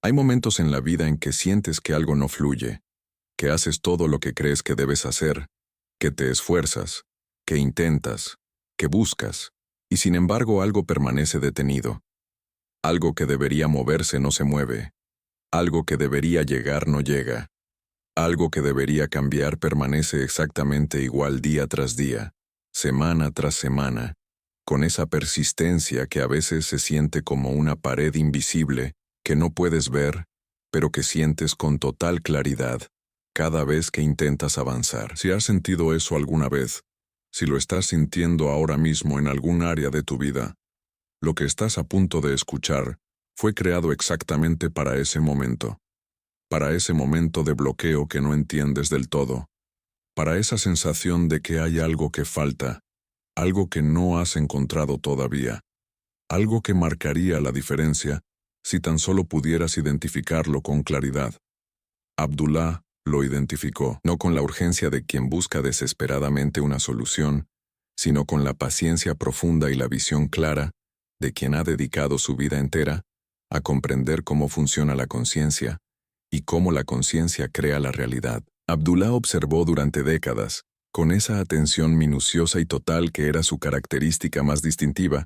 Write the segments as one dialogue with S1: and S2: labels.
S1: Hay momentos en la vida en que sientes que algo no fluye, que haces todo lo que crees que debes hacer, que te esfuerzas, que intentas, que buscas, y sin embargo algo permanece detenido. Algo que debería moverse no se mueve. Algo que debería llegar no llega. Algo que debería cambiar permanece exactamente igual día tras día, semana tras semana, con esa persistencia que a veces se siente como una pared invisible que no puedes ver, pero que sientes con total claridad cada vez que intentas avanzar. Si has sentido eso alguna vez, si lo estás sintiendo ahora mismo en algún área de tu vida, lo que estás a punto de escuchar fue creado exactamente para ese momento de bloqueo que no entiendes del todo, para esa sensación de que hay algo que falta, algo que no has encontrado todavía, algo que marcaría la diferencia si tan solo pudieras identificarlo con claridad. Abdullah lo identificó, no con la urgencia de quien busca desesperadamente una solución, sino con la paciencia profunda y la visión clara de quien ha dedicado su vida entera a comprender cómo funciona la conciencia y cómo la conciencia crea la realidad. Abdullah observó durante décadas, con esa atención minuciosa y total que era su característica más distintiva,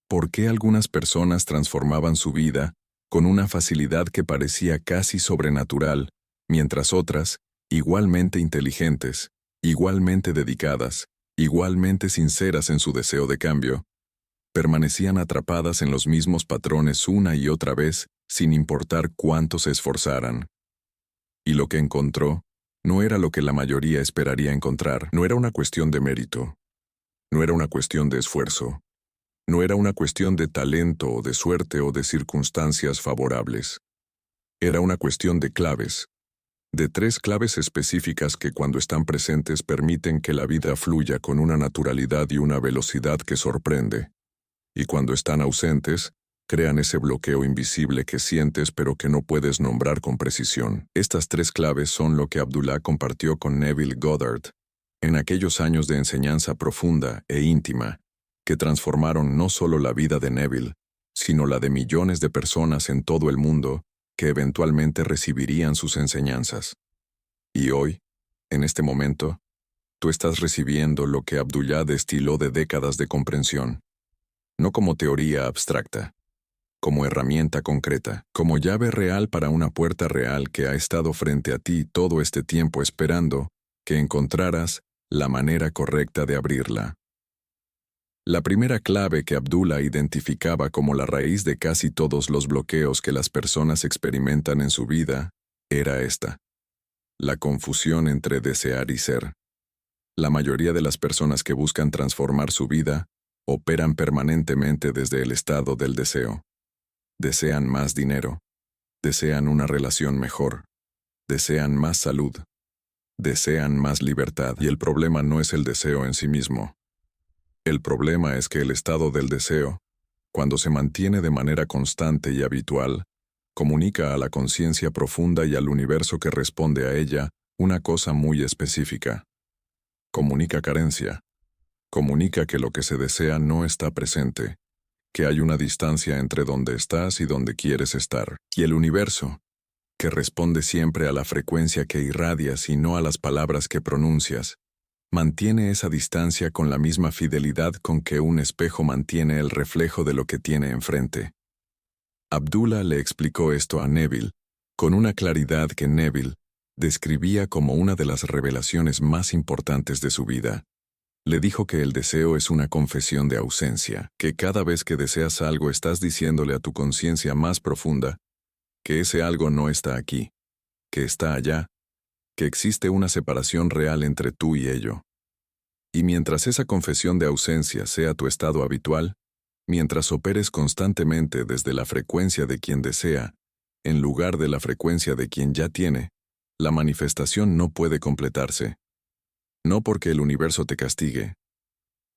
S1: por qué algunas personas transformaban su vida con una facilidad que parecía casi sobrenatural, mientras otras, igualmente inteligentes, igualmente dedicadas, igualmente sinceras en su deseo de cambio, permanecían atrapadas en los mismos patrones una y otra vez, sin importar cuánto se esforzaran. Y lo que encontró no era lo que la mayoría esperaría encontrar. No era una cuestión de mérito. No era una cuestión de esfuerzo. No era una cuestión de talento o de suerte o de circunstancias favorables. Era una cuestión de claves, de 3 claves específicas que cuando están presentes permiten que la vida fluya con una naturalidad y una velocidad que sorprende. Y cuando están ausentes, crean ese bloqueo invisible que sientes pero que no puedes nombrar con precisión. Estas 3 claves son lo que Abdullah compartió con Neville Goddard en aquellos años de enseñanza profunda e íntima que transformaron no solo la vida de Neville, sino la de millones de personas en todo el mundo que eventualmente recibirían sus enseñanzas. Y hoy, en este momento, tú estás recibiendo lo que Abdullah destiló de décadas de comprensión, no como teoría abstracta, como herramienta concreta, como llave real para una puerta real que ha estado frente a ti todo este tiempo esperando que encontraras la manera correcta de abrirla. La primera clave que Abdullah identificaba como la raíz de casi todos los bloqueos que las personas experimentan en su vida era esta: la confusión entre desear y ser. La mayoría de las personas que buscan transformar su vida operan permanentemente desde el estado del deseo. Desean más dinero, desean una relación mejor, desean más salud, desean más libertad, y el problema no es el deseo en sí mismo. El problema es que el estado del deseo, cuando se mantiene de manera constante y habitual, comunica a la conciencia profunda y al universo que responde a ella una cosa muy específica. Comunica carencia. Comunica que lo que se desea no está presente, que hay una distancia entre donde estás y donde quieres estar. Y el universo, que responde siempre a la frecuencia que irradias y no a las palabras que pronuncias, mantiene esa distancia con la misma fidelidad con que un espejo mantiene el reflejo de lo que tiene enfrente. Abdullah le explicó esto a Neville, con una claridad que Neville describía como una de las revelaciones más importantes de su vida. Le dijo que el deseo es una confesión de ausencia, que cada vez que deseas algo estás diciéndole a tu conciencia más profunda que ese algo no está aquí, que está allá, que existe una separación real entre tú y ello. Y mientras esa confesión de ausencia sea tu estado habitual, mientras operes constantemente desde la frecuencia de quien desea, en lugar de la frecuencia de quien ya tiene, la manifestación no puede completarse. No porque el universo te castigue,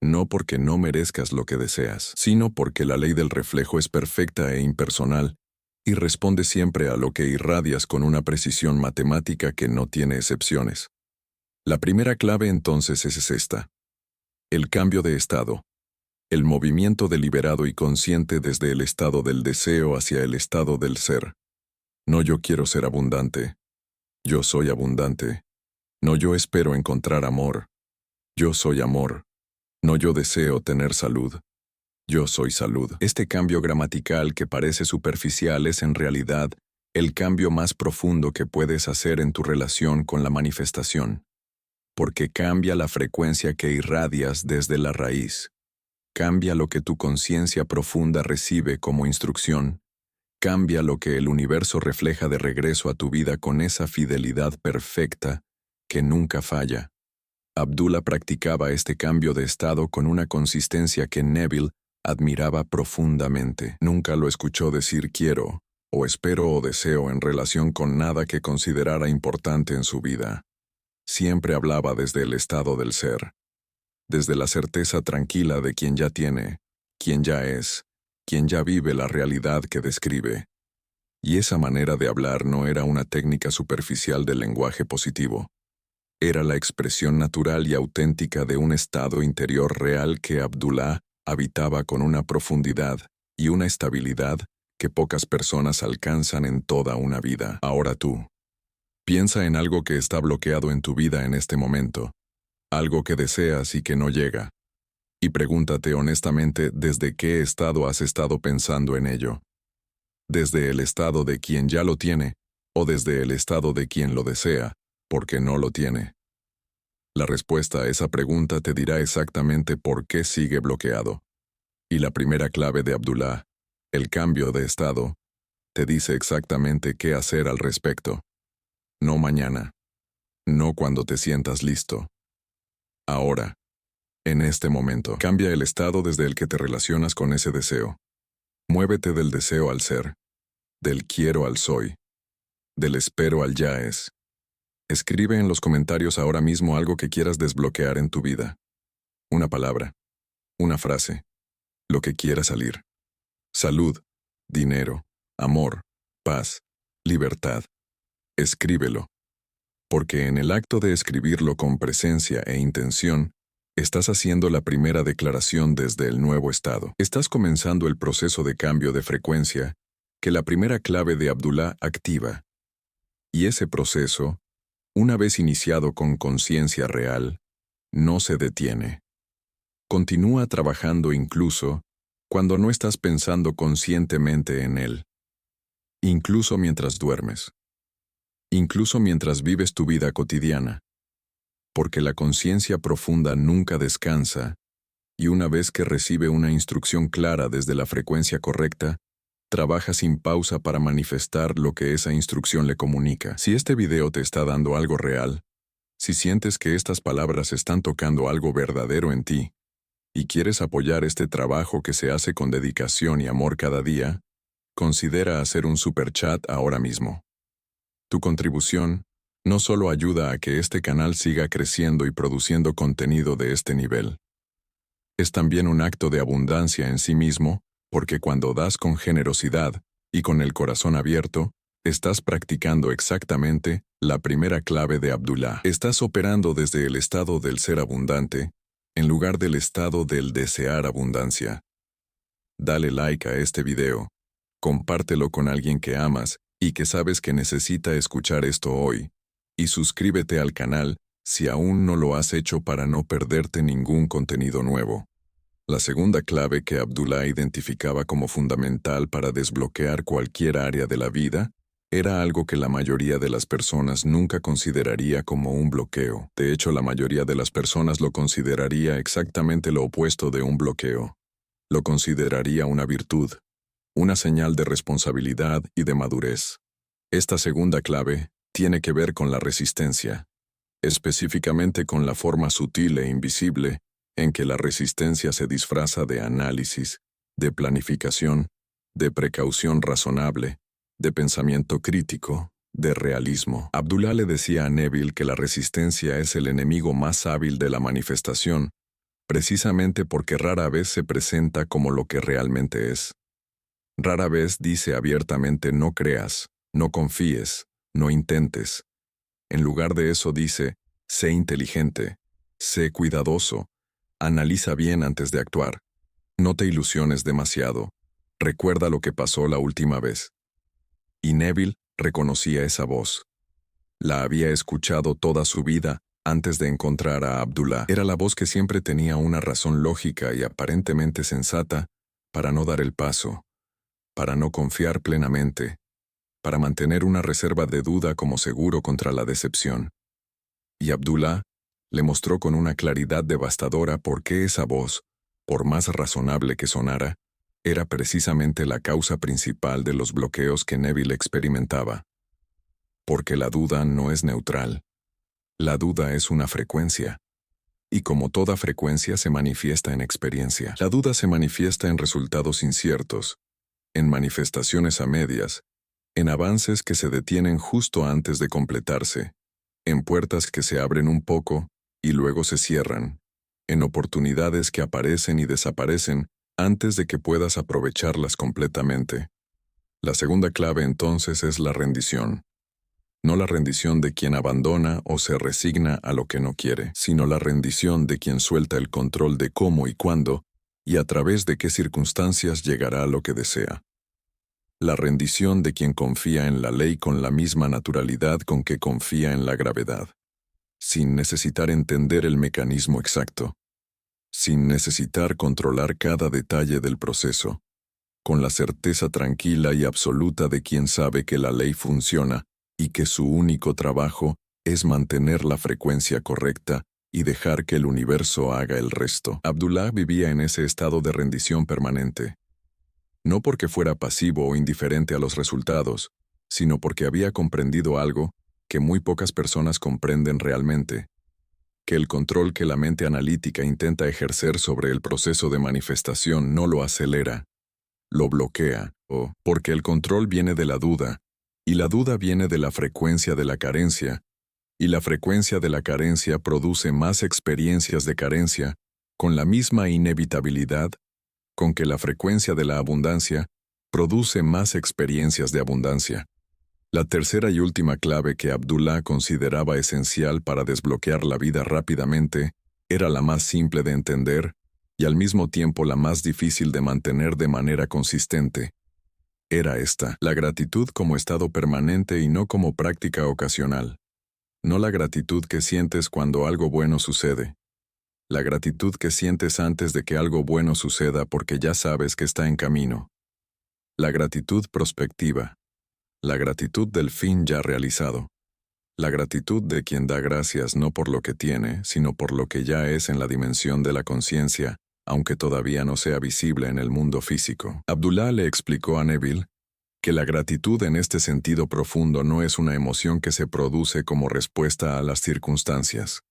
S1: no porque no merezcas lo que deseas, sino porque la ley del reflejo es perfecta e impersonal, y responde siempre a lo que irradias con una precisión matemática que no tiene excepciones. La primera clave entonces es esta: el cambio de estado, el movimiento deliberado y consciente desde el estado del deseo hacia el estado del ser. No yo quiero ser abundante. Yo soy abundante. No yo espero encontrar amor. Yo soy amor. No yo deseo tener salud. Yo soy salud. Este cambio gramatical que parece superficial es en realidad el cambio más profundo que puedes hacer en tu relación con la manifestación, porque cambia la frecuencia que irradias desde la raíz. Cambia lo que tu conciencia profunda recibe como instrucción. Cambia lo que el universo refleja de regreso a tu vida con esa fidelidad perfecta que nunca falla. Abdullah practicaba este cambio de estado con una consistencia que Neville admiraba profundamente. Nunca lo escuchó decir quiero, o espero o deseo en relación con nada que considerara importante en su vida. Siempre hablaba desde el estado del ser, desde la certeza tranquila de quien ya tiene, quien ya es, quien ya vive la realidad que describe. Y esa manera de hablar no era una técnica superficial del lenguaje positivo. Era la expresión natural y auténtica de un estado interior real que Abdullah habitaba con una profundidad y una estabilidad que pocas personas alcanzan en toda una vida. Ahora tú, piensa en algo que está bloqueado en tu vida en este momento, algo que deseas y que no llega, y pregúntate honestamente desde qué estado has estado pensando en ello. ¿Desde el estado de quien ya lo tiene o desde el estado de quien lo desea, porque no lo tiene? La respuesta a esa pregunta te dirá exactamente por qué sigue bloqueado. Y la primera clave de Abdullah, el cambio de estado, te dice exactamente qué hacer al respecto. No mañana. No cuando te sientas listo. Ahora. En este momento. Cambia el estado desde el que te relacionas con ese deseo. Muévete del deseo al ser. Del quiero al soy. Del espero al ya es. Escribe en los comentarios ahora mismo algo que quieras desbloquear en tu vida. Una palabra. Una frase. Lo que quiera salir. Salud, dinero, amor, paz, libertad. Escríbelo. Porque en el acto de escribirlo con presencia e intención, estás haciendo la primera declaración desde el nuevo estado. Estás comenzando el proceso de cambio de frecuencia que la primera clave de Abdullah activa. Y ese proceso, una vez iniciado con conciencia real, no se detiene. Continúa trabajando incluso cuando no estás pensando conscientemente en él. Incluso mientras duermes. Incluso mientras vives tu vida cotidiana. Porque la conciencia profunda nunca descansa, y una vez que recibe una instrucción clara desde la frecuencia correcta, trabaja sin pausa para manifestar lo que esa instrucción le comunica. Si este video te está dando algo real, si sientes que estas palabras están tocando algo verdadero en ti, y quieres apoyar este trabajo que se hace con dedicación y amor cada día, considera hacer un superchat ahora mismo. Tu contribución no solo ayuda a que este canal siga creciendo y produciendo contenido de este nivel, es también un acto de abundancia en sí mismo, porque cuando das con generosidad y con el corazón abierto, estás practicando exactamente la primera clave de Abdullah. Estás operando desde el estado del ser abundante, en lugar del estado del desear abundancia. Dale like a este video, compártelo con alguien que amas y que sabes que necesita escuchar esto hoy, y suscríbete al canal si aún no lo has hecho para no perderte ningún contenido nuevo. La segunda clave que Abdullah identificaba como fundamental para desbloquear cualquier área de la vida era algo que la mayoría de las personas nunca consideraría como un bloqueo. De hecho, la mayoría de las personas lo consideraría exactamente lo opuesto de un bloqueo. Lo consideraría una virtud, una señal de responsabilidad y de madurez. Esta segunda clave tiene que ver con la resistencia, específicamente con la forma sutil e invisible en que la resistencia se disfraza de análisis, de planificación, de precaución razonable, de pensamiento crítico, de realismo. Abdullah le decía a Neville que la resistencia es el enemigo más hábil de la manifestación, precisamente porque rara vez se presenta como lo que realmente es. Rara vez dice abiertamente no creas, no confíes, no intentes. En lugar de eso dice, sé inteligente, sé cuidadoso, analiza bien antes de actuar. No te ilusiones demasiado. Recuerda lo que pasó la última vez. Y Neville reconocía esa voz. La había escuchado toda su vida antes de encontrar a Abdullah. Era la voz que siempre tenía una razón lógica y aparentemente sensata para no dar el paso, para no confiar plenamente, para mantener una reserva de duda como seguro contra la decepción. Y Abdullah le mostró con una claridad devastadora por qué esa voz, por más razonable que sonara, era precisamente la causa principal de los bloqueos que Neville experimentaba. Porque la duda no es neutral. La duda es una frecuencia. Y como toda frecuencia se manifiesta en experiencia. La duda se manifiesta en resultados inciertos, en manifestaciones a medias, en avances que se detienen justo antes de completarse, en puertas que se abren un poco y luego se cierran, en oportunidades que aparecen y desaparecen antes de que puedas aprovecharlas completamente. La segunda clave entonces es la rendición. No la rendición de quien abandona o se resigna a lo que no quiere, sino la rendición de quien suelta el control de cómo y cuándo, y a través de qué circunstancias llegará a lo que desea. La rendición de quien confía en la ley con la misma naturalidad con que confía en la gravedad, sin necesitar entender el mecanismo exacto, sin necesitar controlar cada detalle del proceso, con la certeza tranquila y absoluta de quien sabe que la ley funciona y que su único trabajo es mantener la frecuencia correcta y dejar que el universo haga el resto. Abdullah vivía en ese estado de rendición permanente. No porque fuera pasivo o indiferente a los resultados, sino porque había comprendido algo que muy pocas personas comprenden realmente, que el control que la mente analítica intenta ejercer sobre el proceso de manifestación no lo acelera, lo bloquea, porque el control viene de la duda, y la duda viene de la frecuencia de la carencia, y la frecuencia de la carencia produce más experiencias de carencia, con la misma inevitabilidad con que la frecuencia de la abundancia produce más experiencias de abundancia. La tercera y última clave que Abdullah consideraba esencial para desbloquear la vida rápidamente era la más simple de entender y al mismo tiempo la más difícil de mantener de manera consistente. Era esta: la gratitud como estado permanente y no como práctica ocasional. No la gratitud que sientes cuando algo bueno sucede. La gratitud que sientes antes de que algo bueno suceda porque ya sabes que está en camino. La gratitud prospectiva. La gratitud del fin ya realizado. La gratitud de quien da gracias no por lo que tiene, sino por lo que ya es en la dimensión de la conciencia, aunque todavía no sea visible en el mundo físico. Abdullah le explicó a Neville que la gratitud en este sentido profundo no es una emoción que se produce como respuesta a las circunstancias.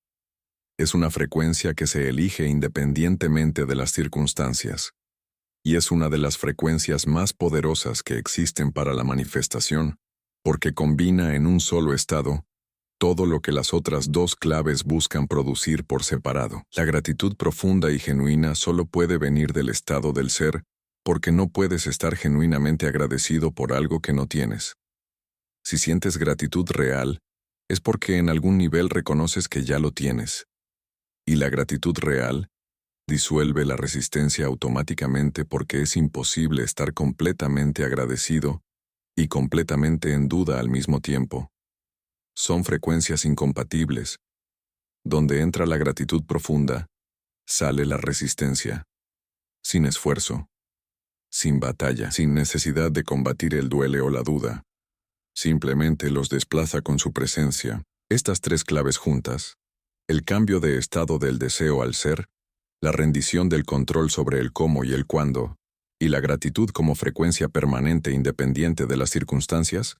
S1: Es una frecuencia que se elige independientemente de las circunstancias. Y es una de las frecuencias más poderosas que existen para la manifestación, porque combina en un solo estado todo lo que las otras dos claves buscan producir por separado. La gratitud profunda y genuina solo puede venir del estado del ser, porque no puedes estar genuinamente agradecido por algo que no tienes. Si sientes gratitud real, es porque en algún nivel reconoces que ya lo tienes. Y la gratitud real disuelve la resistencia automáticamente porque es imposible estar completamente agradecido y completamente en duda al mismo tiempo. Son frecuencias incompatibles. Donde entra la gratitud profunda, sale la resistencia. Sin esfuerzo, sin batalla, sin necesidad de combatir el duelo o la duda. Simplemente los desplaza con su presencia. Estas tres claves juntas: el cambio de estado del deseo al ser, la rendición del control sobre el cómo y el cuándo, y la gratitud como frecuencia permanente independiente de las circunstancias,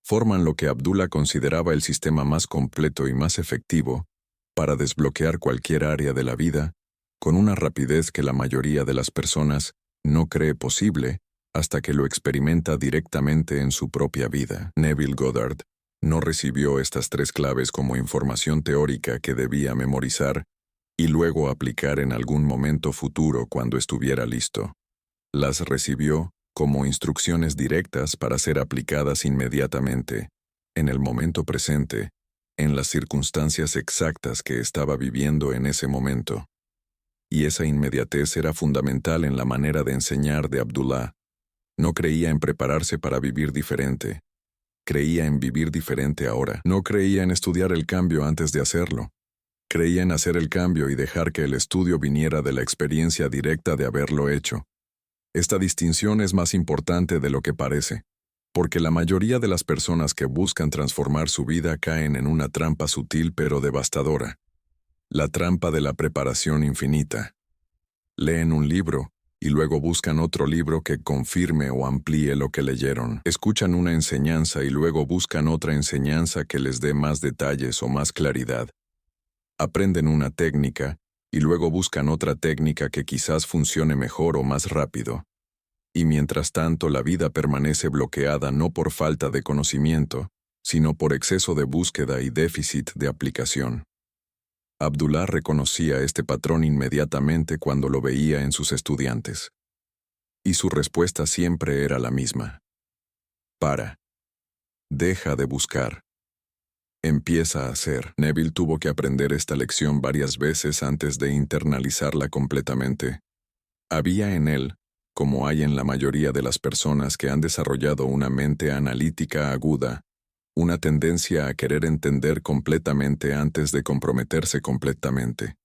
S1: forman lo que Abdullah consideraba el sistema más completo y más efectivo para desbloquear cualquier área de la vida con una rapidez que la mayoría de las personas no cree posible hasta que lo experimenta directamente en su propia vida. Neville Goddard no recibió estas tres claves como información teórica que debía memorizar y luego aplicar en algún momento futuro cuando estuviera listo. Las recibió como instrucciones directas para ser aplicadas inmediatamente, en el momento presente, en las circunstancias exactas que estaba viviendo en ese momento. Y esa inmediatez era fundamental en la manera de enseñar de Abdullah. No creía en prepararse para vivir diferente. Creía en vivir diferente ahora. No creía en estudiar el cambio antes de hacerlo. Creía en hacer el cambio y dejar que el estudio viniera de la experiencia directa de haberlo hecho. Esta distinción es más importante de lo que parece, porque la mayoría de las personas que buscan transformar su vida caen en una trampa sutil pero devastadora. La trampa de la preparación infinita. Leen un libro, y luego buscan otro libro que confirme o amplíe lo que leyeron. Escuchan una enseñanza y luego buscan otra enseñanza que les dé más detalles o más claridad. Aprenden una técnica, y luego buscan otra técnica que quizás funcione mejor o más rápido. Y mientras tanto la vida permanece bloqueada no por falta de conocimiento, sino por exceso de búsqueda y déficit de aplicación. Abdullah reconocía este patrón inmediatamente cuando lo veía en sus estudiantes. Y su respuesta siempre era la misma. Para. Deja de buscar. Empieza a hacer. Neville tuvo que aprender esta lección varias veces antes de internalizarla completamente. Había en él, como hay en la mayoría de las personas que han desarrollado una mente analítica aguda, una tendencia a querer entender completamente antes de comprometerse completamente,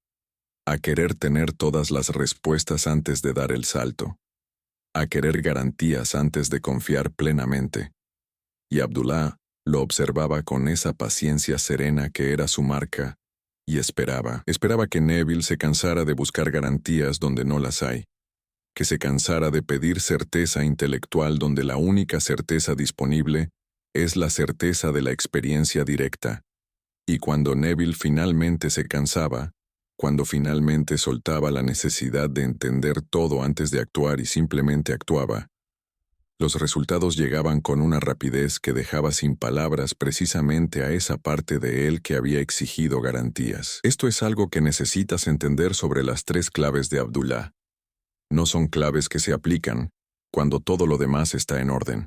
S1: a querer tener todas las respuestas antes de dar el salto, a querer garantías antes de confiar plenamente. Y Abdullah lo observaba con esa paciencia serena que era su marca, y esperaba que Neville se cansara de buscar garantías donde no las hay, que se cansara de pedir certeza intelectual donde la única certeza disponible es la certeza de la experiencia directa. Y cuando Neville finalmente se cansaba, cuando finalmente soltaba la necesidad de entender todo antes de actuar y simplemente actuaba, los resultados llegaban con una rapidez que dejaba sin palabras precisamente a esa parte de él que había exigido garantías. Esto es algo que necesitas entender sobre las 3 claves de Abdullah. No son claves que se aplican cuando todo lo demás está en orden.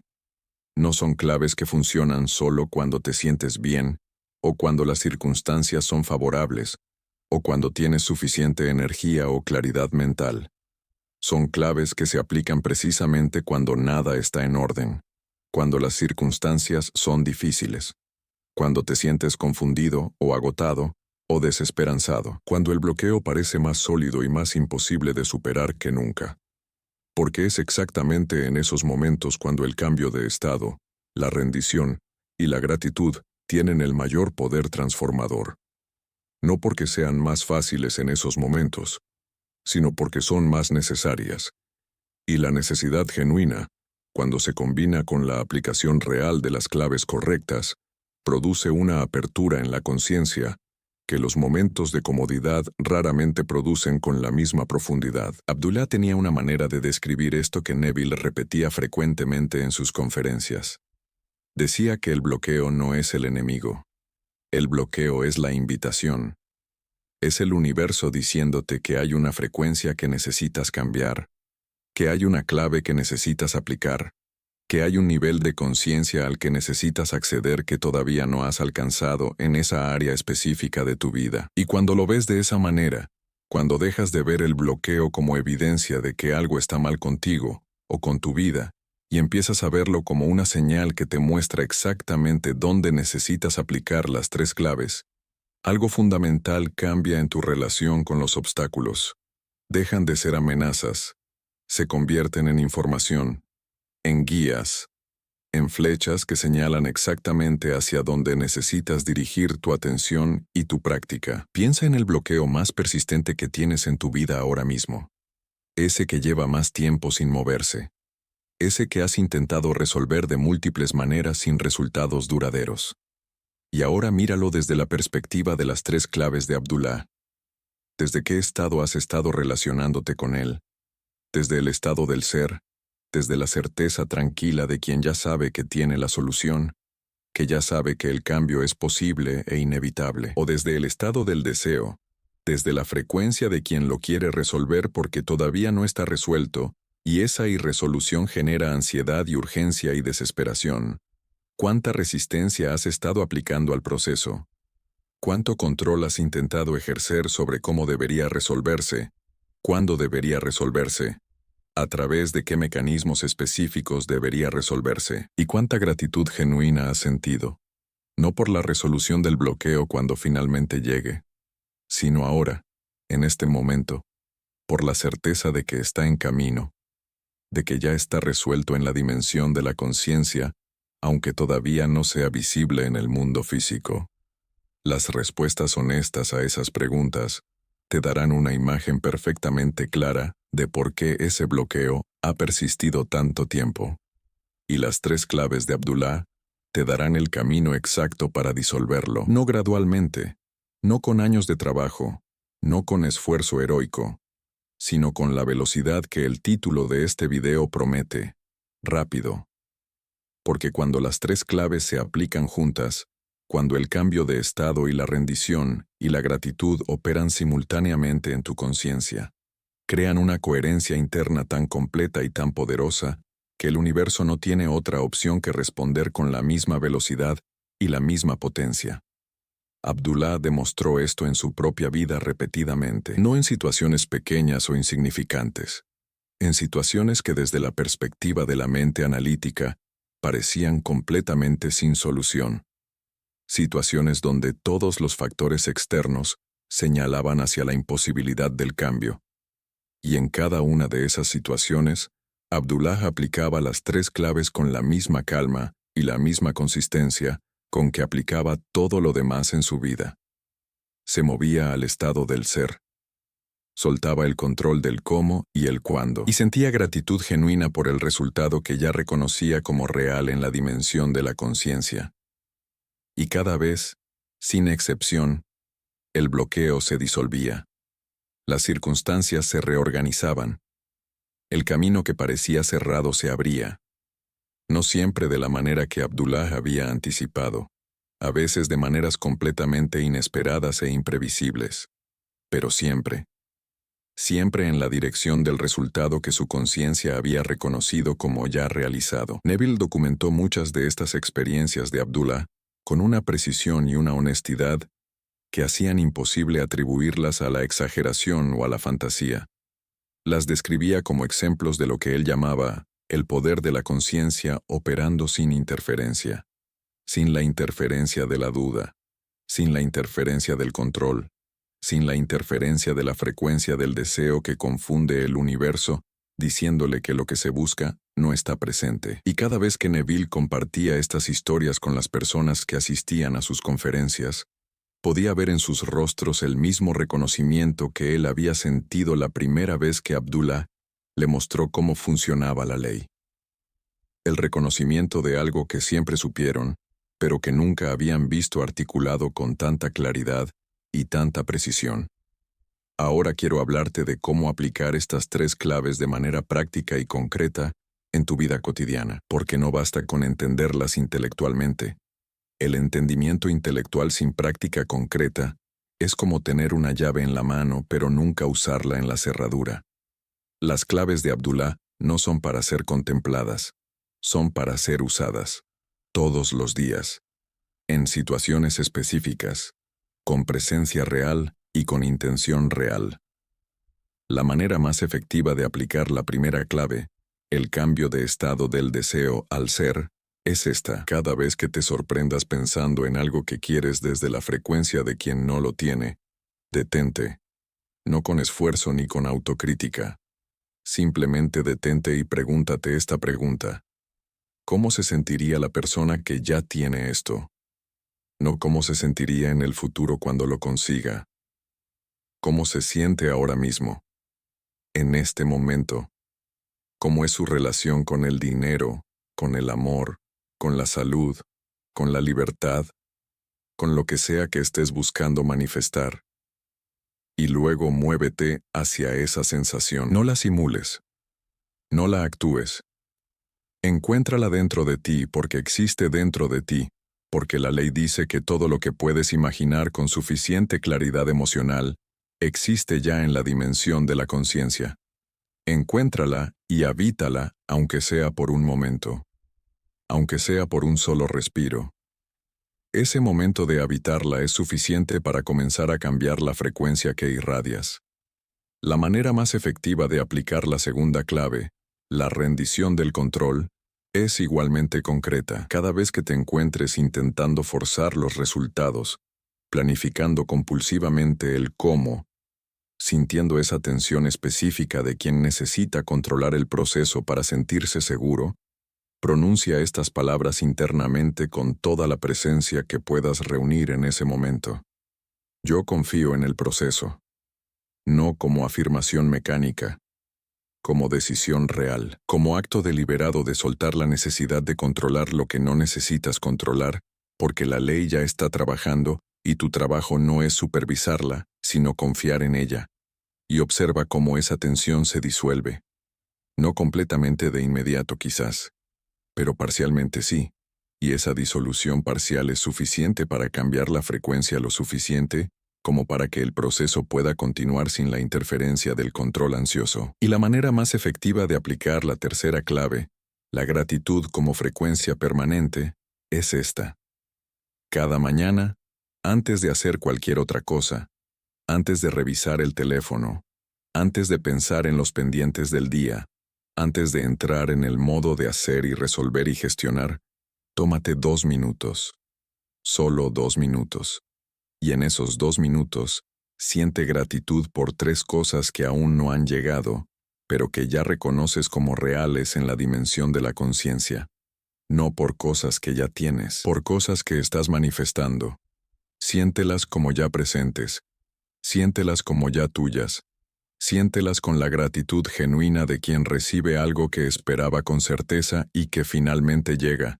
S1: No son claves que funcionan solo cuando te sientes bien, o cuando las circunstancias son favorables, o cuando tienes suficiente energía o claridad mental. Son claves que se aplican precisamente cuando nada está en orden, cuando las circunstancias son difíciles, cuando te sientes confundido o agotado o desesperanzado, cuando el bloqueo parece más sólido y más imposible de superar que nunca. Porque es exactamente en esos momentos cuando el cambio de estado, la rendición y la gratitud tienen el mayor poder transformador. No porque sean más fáciles en esos momentos, sino porque son más necesarias. Y la necesidad genuina, cuando se combina con la aplicación real de las claves correctas, produce una apertura en la conciencia que los momentos de comodidad raramente producen con la misma profundidad. Abdullah tenía una manera de describir esto que Neville repetía frecuentemente en sus conferencias. Decía que el bloqueo no es el enemigo. El bloqueo es la invitación. Es el universo diciéndote que hay una frecuencia que necesitas cambiar, que hay una clave que necesitas aplicar, que hay un nivel de conciencia al que necesitas acceder que todavía no has alcanzado en esa área específica de tu vida. Y cuando lo ves de esa manera, cuando dejas de ver el bloqueo como evidencia de que algo está mal contigo o con tu vida, y empiezas a verlo como una señal que te muestra exactamente dónde necesitas aplicar las 3 claves, algo fundamental cambia en tu relación con los obstáculos. Dejan de ser amenazas, se convierten en información, en guías, en flechas que señalan exactamente hacia dónde necesitas dirigir tu atención y tu práctica. Piensa en el bloqueo más persistente que tienes en tu vida ahora mismo. Ese que lleva más tiempo sin moverse. Ese que has intentado resolver de múltiples maneras sin resultados duraderos. Y ahora míralo desde la perspectiva de las 3 claves de Abdullah. ¿Desde qué estado has estado relacionándote con él? Desde el estado del ser, desde la certeza tranquila de quien ya sabe que tiene la solución, que ya sabe que el cambio es posible e inevitable, o desde el estado del deseo, desde la frecuencia de quien lo quiere resolver porque todavía no está resuelto, y esa irresolución genera ansiedad y urgencia y desesperación. ¿Cuánta resistencia has estado aplicando al proceso? ¿Cuánto control has intentado ejercer sobre cómo debería resolverse? ¿Cuándo debería resolverse? a través de qué mecanismos específicos debería resolverse y cuánta gratitud genuina has sentido, no por la resolución del bloqueo cuando finalmente llegue, sino ahora, en este momento, por la certeza de que está en camino, de que ya está resuelto en la dimensión de la conciencia, aunque todavía no sea visible en el mundo físico. Las respuestas honestas a esas preguntas te darán una imagen perfectamente clara de por qué ese bloqueo ha persistido tanto tiempo. Y las 3 claves de Abdullah te darán el camino exacto para disolverlo, no gradualmente, no con años de trabajo, no con esfuerzo heroico, sino con la velocidad que el título de este video promete, rápido. Porque cuando las 3 claves se aplican juntas, cuando el cambio de estado y la rendición y la gratitud operan simultáneamente en tu conciencia, crean una coherencia interna tan completa y tan poderosa que el universo no tiene otra opción que responder con la misma velocidad y la misma potencia. Abdullah demostró esto en su propia vida repetidamente, no en situaciones pequeñas o insignificantes, en situaciones que desde la perspectiva de la mente analítica parecían completamente sin solución. Situaciones donde todos los factores externos señalaban hacia la imposibilidad del cambio. Y en cada una de esas situaciones, Abdullah aplicaba las 3 claves con la misma calma y la misma consistencia con que aplicaba todo lo demás en su vida. Se movía al estado del ser. Soltaba el control del cómo y el cuándo, y sentía gratitud genuina por el resultado que ya reconocía como real en la dimensión de la conciencia. Y cada vez, sin excepción, el bloqueo se disolvía. Las circunstancias se reorganizaban. El camino que parecía cerrado se abría. No siempre de la manera que Abdullah había anticipado, a veces de maneras completamente inesperadas e imprevisibles, pero siempre en la dirección del resultado que su conciencia había reconocido como ya realizado. Neville documentó muchas de estas experiencias de Abdullah con una precisión y una honestidad que hacían imposible atribuirlas a la exageración o a la fantasía. Las describía como ejemplos de lo que él llamaba el poder de la conciencia operando sin interferencia, sin la interferencia de la duda, sin la interferencia del control, sin la interferencia de la frecuencia del deseo que confunde el universo, diciéndole que lo que se busca no está presente. Y cada vez que Neville compartía estas historias con las personas que asistían a sus conferencias, podía ver en sus rostros el mismo reconocimiento que él había sentido la primera vez que Abdullah le mostró cómo funcionaba la ley. El reconocimiento de algo que siempre supieron, pero que nunca habían visto articulado con tanta claridad y tanta precisión. Ahora quiero hablarte de cómo aplicar estas 3 claves de manera práctica y concreta en tu vida cotidiana, porque no basta con entenderlas intelectualmente. El entendimiento intelectual sin práctica concreta es como tener una llave en la mano pero nunca usarla en la cerradura. Las claves de Abdullah no son para ser contempladas, son para ser usadas, todos los días, en situaciones específicas, con presencia real y con intención real. La manera más efectiva de aplicar la primera clave, el cambio de estado del deseo al ser, es esta. Cada vez que te sorprendas pensando en algo que quieres desde la frecuencia de quien no lo tiene, detente, no con esfuerzo ni con autocrítica. Simplemente detente y pregúntate esta pregunta. ¿Cómo se sentiría la persona que ya tiene esto? No cómo se sentiría en el futuro cuando lo consiga. ¿Cómo se siente ahora mismo? En este momento. ¿Cómo es su relación con el dinero, con el amor, con la salud, con la libertad, con lo que sea que estés buscando manifestar? Y luego muévete hacia esa sensación. No la simules. No la actúes. Encuéntrala dentro de ti porque existe dentro de ti, porque la ley dice que todo lo que puedes imaginar con suficiente claridad emocional existe ya en la dimensión de la conciencia. Encuéntrala y habítala, aunque sea por un momento. Aunque sea por un solo respiro. Ese momento de habitarla es suficiente para comenzar a cambiar la frecuencia que irradias. La manera más efectiva de aplicar la segunda clave, la rendición del control, es igualmente concreta. Cada vez que te encuentres intentando forzar los resultados, planificando compulsivamente el cómo, sintiendo esa tensión específica de quien necesita controlar el proceso para sentirse seguro, pronuncia estas palabras internamente con toda la presencia que puedas reunir en ese momento. Yo confío en el proceso, no como afirmación mecánica, como decisión real, como acto deliberado de soltar la necesidad de controlar lo que no necesitas controlar, porque la ley ya está trabajando y tu trabajo no es supervisarla, sino confiar en ella. Y observa cómo esa tensión se disuelve. No completamente de inmediato quizás, pero parcialmente sí, y esa disolución parcial es suficiente para cambiar la frecuencia lo suficiente como para que el proceso pueda continuar sin la interferencia del control ansioso. Y la manera más efectiva de aplicar la tercera clave, la gratitud como frecuencia permanente, es esta. Cada mañana, antes de hacer cualquier otra cosa, antes de revisar el teléfono, antes de pensar en los pendientes del día, antes de entrar en el modo de hacer y resolver y gestionar, tómate 2 minutos. Solo 2 minutos. Y en esos 2 minutos, siente gratitud por 3 cosas que aún no han llegado, pero que ya reconoces como reales en la dimensión de la conciencia. No por cosas que ya tienes, por cosas que estás manifestando. Siéntelas como ya presentes. Siéntelas como ya tuyas. Siéntelas con la gratitud genuina de quien recibe algo que esperaba con certeza y que finalmente llega.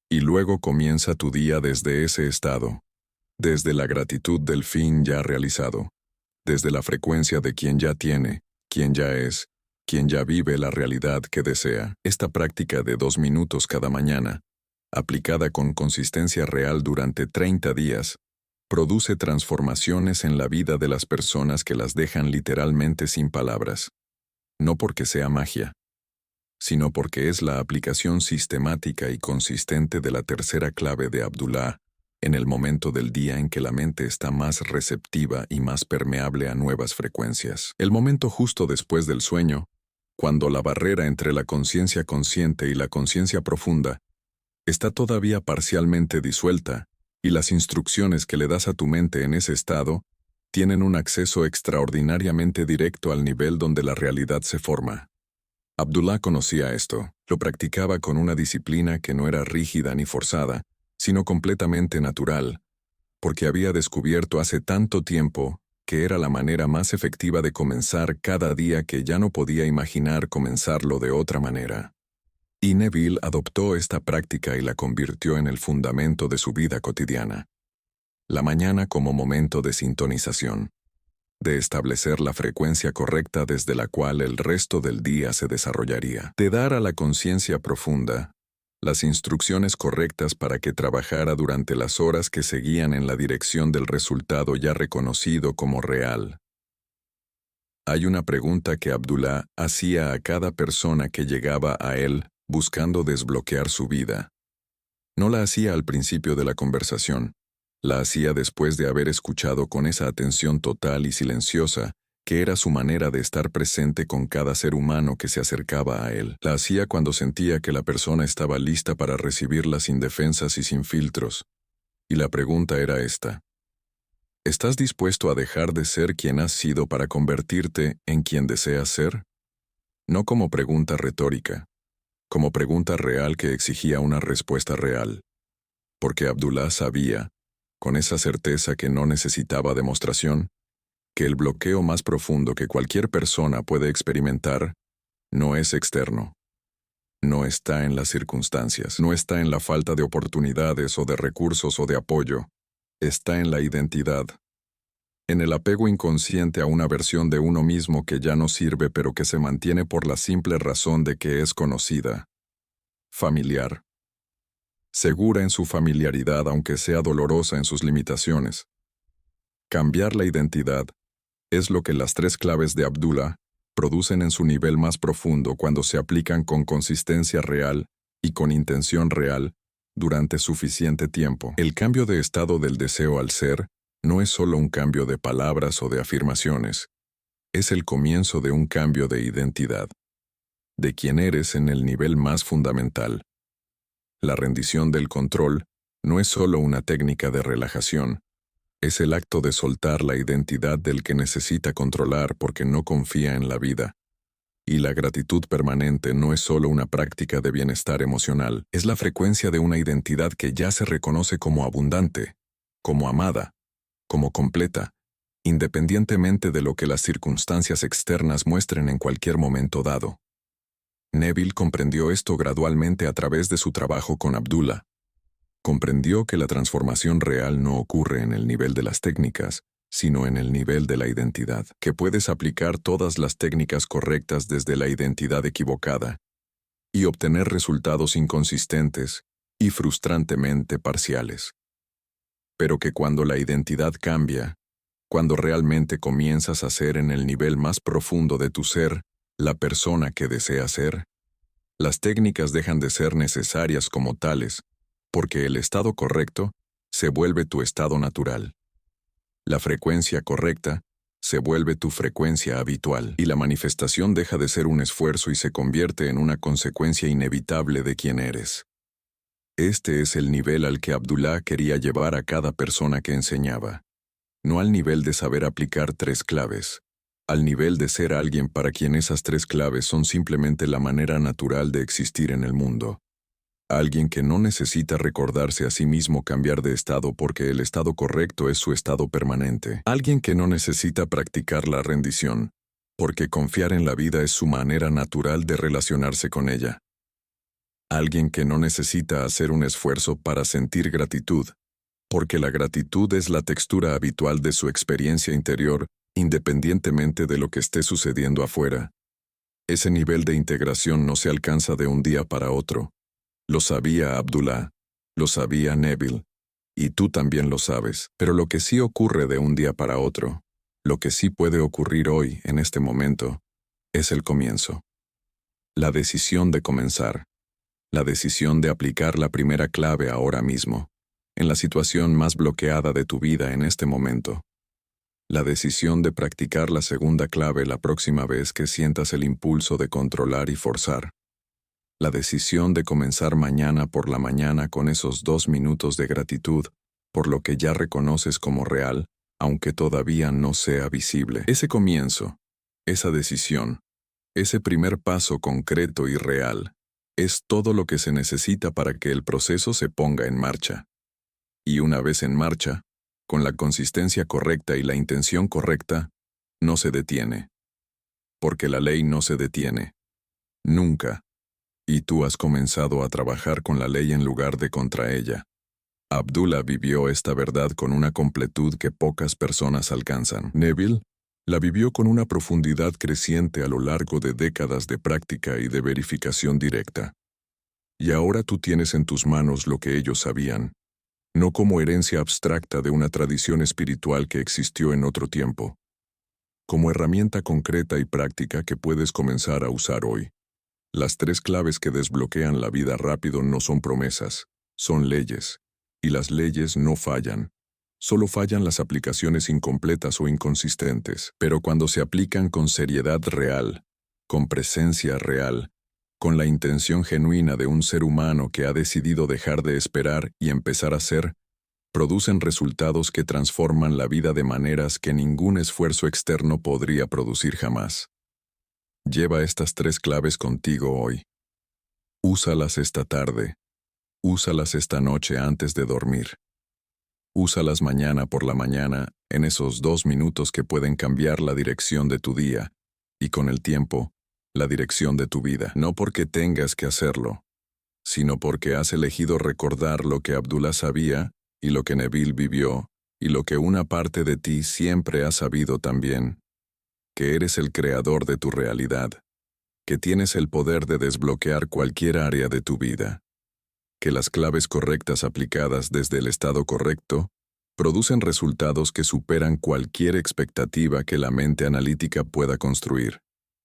S1: Y luego comienza tu día desde ese estado. Desde la gratitud del fin ya realizado, desde la frecuencia de quien ya tiene, quien ya es, quien ya vive la realidad que desea. Esta práctica de 2 minutos cada mañana, aplicada con consistencia real durante 30 días, produce transformaciones en la vida de las personas que las dejan literalmente sin palabras. No porque sea magia, sino porque es la aplicación sistemática y consistente de la tercera clave de Abdullah, en el momento del día en que la mente está más receptiva y más permeable a nuevas frecuencias. El momento justo después del sueño, cuando la barrera entre la conciencia consciente y la conciencia profunda está todavía parcialmente disuelta, y las instrucciones que le das a tu mente en ese estado tienen un acceso extraordinariamente directo al nivel donde la realidad se forma. Abdullah conocía esto, lo practicaba con una disciplina que no era rígida ni forzada, sino completamente natural, porque había descubierto hace tanto tiempo que era la manera más efectiva de comenzar cada día que ya no podía imaginar comenzarlo de otra manera. Y Neville adoptó esta práctica y la convirtió en el fundamento de su vida cotidiana. La mañana como momento de sintonización, de establecer la frecuencia correcta desde la cual el resto del día se desarrollaría, de dar a la conciencia profunda las instrucciones correctas para que trabajara durante las horas que seguían en la dirección del resultado ya reconocido como real. Hay una pregunta que Abdullah hacía a cada persona que llegaba a él buscando desbloquear su vida. No la hacía al principio de la conversación, la hacía después de haber escuchado con esa atención total y silenciosa que era su manera de estar presente con cada ser humano que se acercaba a él. La hacía cuando sentía que la persona estaba lista para recibirla sin defensas y sin filtros. Y la pregunta era esta: ¿estás dispuesto a dejar de ser quien has sido para convertirte en quien deseas ser? No como pregunta retórica, como pregunta real que exigía una respuesta real. Porque Abdullah sabía, con esa certeza que no necesitaba demostración, que el bloqueo más profundo que cualquier persona puede experimentar no es externo. No está en las circunstancias, no está en la falta de oportunidades o de recursos o de apoyo. Está en la identidad, en el apego inconsciente a una versión de uno mismo que ya no sirve pero que se mantiene por la simple razón de que es conocida. Familiar. Segura en su familiaridad aunque sea dolorosa en sus limitaciones. Cambiar la identidad es lo que las 3 claves de Abdullah producen en su nivel más profundo cuando se aplican con consistencia real y con intención real durante suficiente tiempo. El cambio de estado del deseo al ser no es solo un cambio de palabras o de afirmaciones. Es el comienzo de un cambio de identidad, de quién eres en el nivel más fundamental. La rendición del control no es solo una técnica de relajación, es el acto de soltar la identidad del que necesita controlar porque no confía en la vida. Y la gratitud permanente no es solo una práctica de bienestar emocional, es la frecuencia de una identidad que ya se reconoce como abundante, como amada, como completa, independientemente de lo que las circunstancias externas muestren en cualquier momento dado. Neville comprendió esto gradualmente a través de su trabajo con Abdullah. Comprendió que la transformación real no ocurre en el nivel de las técnicas, sino en el nivel de la identidad, que puedes aplicar todas las técnicas correctas desde la identidad equivocada y obtener resultados inconsistentes y frustrantemente parciales. Pero que cuando la identidad cambia, cuando realmente comienzas a ser en el nivel más profundo de tu ser, la persona que deseas ser, las técnicas dejan de ser necesarias como tales, porque el estado correcto se vuelve tu estado natural. La frecuencia correcta se vuelve tu frecuencia habitual, y la manifestación deja de ser un esfuerzo y se convierte en una consecuencia inevitable de quién eres. Este es el nivel al que Abdullah quería llevar a cada persona que enseñaba. No al nivel de saber aplicar 3 claves, al nivel de ser alguien para quien esas 3 claves son simplemente la manera natural de existir en el mundo. Alguien que no necesita recordarse a sí mismo cambiar de estado porque el estado correcto es su estado permanente. Alguien que no necesita practicar la rendición, porque confiar en la vida es su manera natural de relacionarse con ella. Alguien que no necesita hacer un esfuerzo para sentir gratitud, porque la gratitud es la textura habitual de su experiencia interior, independientemente de lo que esté sucediendo afuera. Ese nivel de integración no se alcanza de un día para otro. Lo sabía Abdullah, lo sabía Neville, y tú también lo sabes, pero lo que sí ocurre de un día para otro, lo que sí puede ocurrir hoy, en este momento, es el comienzo. La decisión de comenzar, la decisión de aplicar la primera clave ahora mismo, en la situación más bloqueada de tu vida en este momento. La decisión de practicar la segunda clave la próxima vez que sientas el impulso de controlar y forzar. La decisión de comenzar mañana por la mañana con esos 2 minutos de gratitud, por lo que ya reconoces como real, aunque todavía no sea visible. Ese comienzo, esa decisión, ese primer paso concreto y real, es todo lo que se necesita para que el proceso se ponga en marcha. Y una vez en marcha, con la consistencia correcta y la intención correcta, no se detiene. Porque la ley no se detiene. Nunca. Y tú has comenzado a trabajar con la ley en lugar de contra ella. Abdullah vivió esta verdad con una completud que pocas personas alcanzan. Neville la vivió con una profundidad creciente a lo largo de décadas de práctica y de verificación directa. Y ahora tú tienes en tus manos lo que ellos sabían, no como herencia abstracta de una tradición espiritual que existió en otro tiempo, como herramienta concreta y práctica que puedes comenzar a usar hoy. Las 3 claves que desbloquean la vida rápido no son promesas, son leyes. Y las leyes no fallan. Solo fallan las aplicaciones incompletas o inconsistentes. Pero cuando se aplican con seriedad real, con presencia real, con la intención genuina de un ser humano que ha decidido dejar de esperar y empezar a ser, producen resultados que transforman la vida de maneras que ningún esfuerzo externo podría producir jamás. Lleva estas 3 claves contigo hoy. Úsalas esta tarde. Úsalas esta noche antes de dormir. Úsalas mañana por la mañana, en esos 2 minutos que pueden cambiar la dirección de tu día, y con el tiempo, la dirección de tu vida. No porque tengas que hacerlo, sino porque has elegido recordar lo que Abdullah sabía, y lo que Neville vivió, y lo que una parte de ti siempre ha sabido también. Que eres el creador de tu realidad, que tienes el poder de desbloquear cualquier área de tu vida, que las claves correctas aplicadas desde el estado correcto producen resultados que superan cualquier expectativa que la mente analítica pueda construir,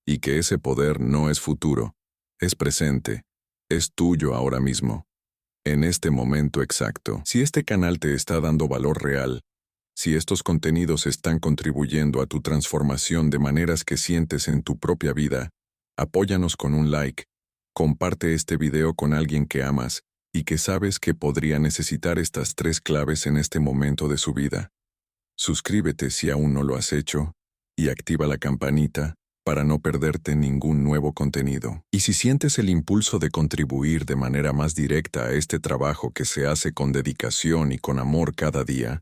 S1: y que ese poder no es futuro, es presente, es tuyo ahora mismo, en este momento exacto. Si este canal te está dando valor real, Si estos contenidos están contribuyendo a tu transformación de maneras que sientes en tu propia vida, apóyanos con un like, comparte este video con alguien que amas y que sabes que podría necesitar estas 3 claves en este momento de su vida. Suscríbete si aún no lo has hecho y activa la campanita para no perderte ningún nuevo contenido. Y si sientes el impulso de contribuir de manera más directa a este trabajo que se hace con dedicación y con amor cada día,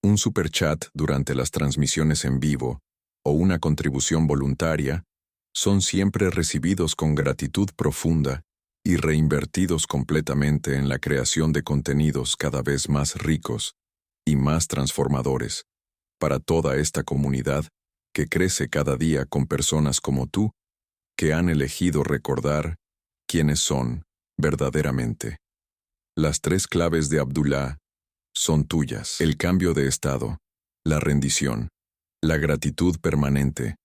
S1: un superchat durante las transmisiones en vivo o una contribución voluntaria son siempre recibidos con gratitud profunda y reinvertidos completamente en la creación de contenidos cada vez más ricos y más transformadores para toda esta comunidad que crece cada día con personas como tú que han elegido recordar quiénes son verdaderamente. Las 3 claves de Abdullah son tuyas: el cambio de estado, la rendición, la gratitud permanente.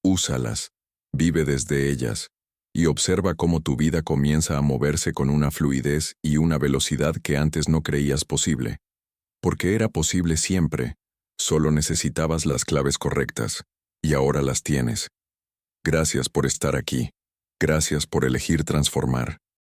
S1: Úsalas, vive desde ellas, y observa cómo tu vida comienza a moverse con una fluidez y una velocidad que antes no creías posible. Porque era posible siempre, solo necesitabas las claves correctas, y ahora las tienes. Gracias por estar aquí. Gracias por elegir transformar.